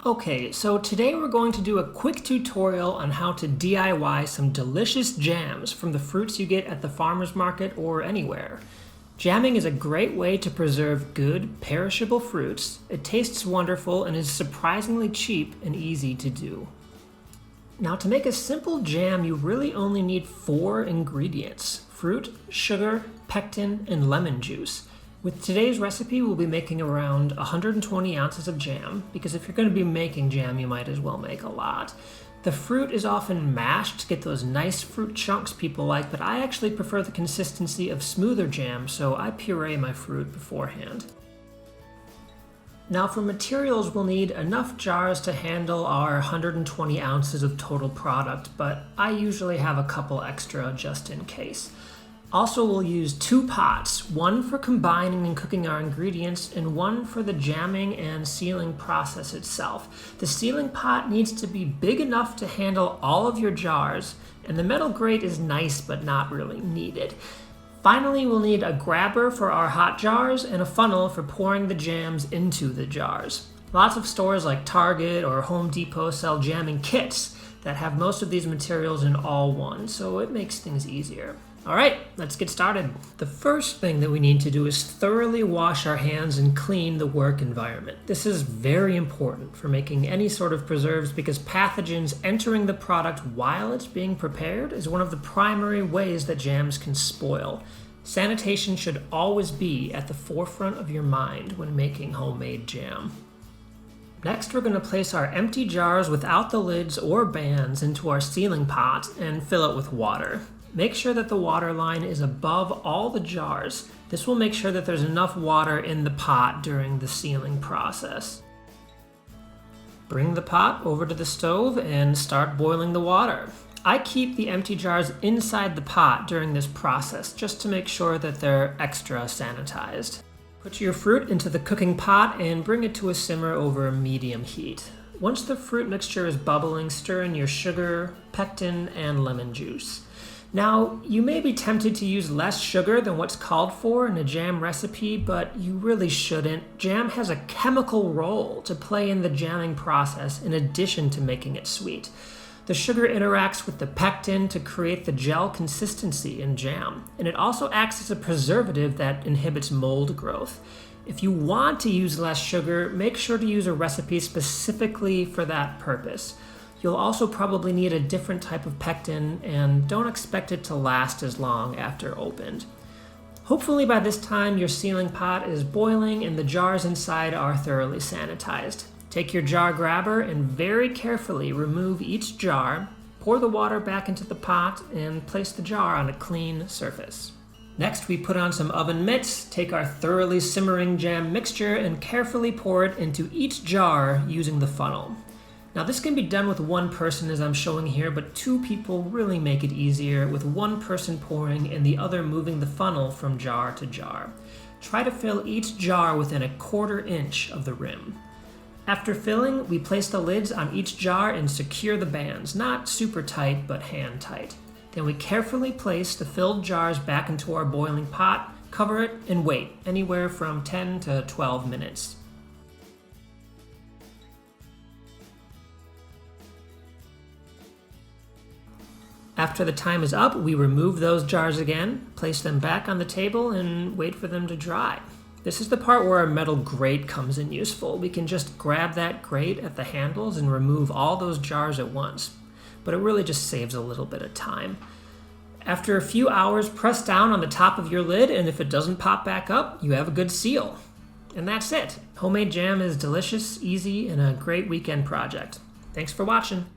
Okay, so today we're going to do a quick tutorial on how to DIY some delicious jams from the fruits you get at the farmer's market or anywhere. Jamming is a great way to preserve good, perishable fruits. It tastes wonderful and is surprisingly cheap and easy to do. Now, to make a simple jam, you really only need 4 ingredients: fruit, sugar, pectin, and lemon juice. With today's recipe, we'll be making around 120 ounces of jam, because if you're going to be making jam, you might as well make a lot. The fruit is often mashed to get those nice fruit chunks people like, but I actually prefer the consistency of smoother jam, so I puree my fruit beforehand. Now for materials, we'll need enough jars to handle our 120 ounces of total product, but I usually have a couple extra just in case. Also, we'll use 2 pots, one for combining and cooking our ingredients and one for the jamming and sealing process itself. The sealing pot needs to be big enough to handle all of your jars, and the metal grate is nice but not really needed. Finally, we'll need a grabber for our hot jars and a funnel for pouring the jams into the jars. Lots of stores like Target or Home Depot sell jamming kits that have most of these materials in all one, so it makes things easier. All right, let's get started. The first thing that we need to do is thoroughly wash our hands and clean the work environment. This is very important for making any sort of preserves because pathogens entering the product while it's being prepared is one of the primary ways that jams can spoil. Sanitation should always be at the forefront of your mind when making homemade jam. Next, we're going to place our empty jars without the lids or bands into our sealing pot and fill it with water. Make sure that the water line is above all the jars. This will make sure that there's enough water in the pot during the sealing process. Bring the pot over to the stove and start boiling the water. I keep the empty jars inside the pot during this process just to make sure that they're extra sanitized. Put your fruit into the cooking pot and bring it to a simmer over medium heat. Once the fruit mixture is bubbling, stir in your sugar, pectin, and lemon juice. Now, you may be tempted to use less sugar than what's called for in a jam recipe, but you really shouldn't. Jam has a chemical role to play in the jamming process in addition to making it sweet. The sugar interacts with the pectin to create the gel consistency in jam, and it also acts as a preservative that inhibits mold growth. If you want to use less sugar, make sure to use a recipe specifically for that purpose. You'll also probably need a different type of pectin, and don't expect it to last as long after opened. Hopefully by this time your sealing pot is boiling and the jars inside are thoroughly sanitized. Take your jar grabber and very carefully remove each jar, pour the water back into the pot, and place the jar on a clean surface. Next, we put on some oven mitts, take our thoroughly simmering jam mixture, and carefully pour it into each jar using the funnel. Now, this can be done with one person as I'm showing here, but 2 people really make it easier, with one person pouring and the other moving the funnel from jar to jar. Try to fill each jar within a 1/4 inch of the rim. After filling, we place the lids on each jar and secure the bands, not super tight, but hand tight. Then we carefully place the filled jars back into our boiling pot, cover it, and wait anywhere from 10 to 12 minutes. After the time is up, we remove those jars again, place them back on the table, and wait for them to dry. This is the part where our metal grate comes in useful. We can just grab that grate at the handles and remove all those jars at once, but it really just saves a little bit of time. After a few hours, press down on the top of your lid, and if it doesn't pop back up, you have a good seal. And that's it. Homemade jam is delicious, easy, and a great weekend project. Thanks for watching.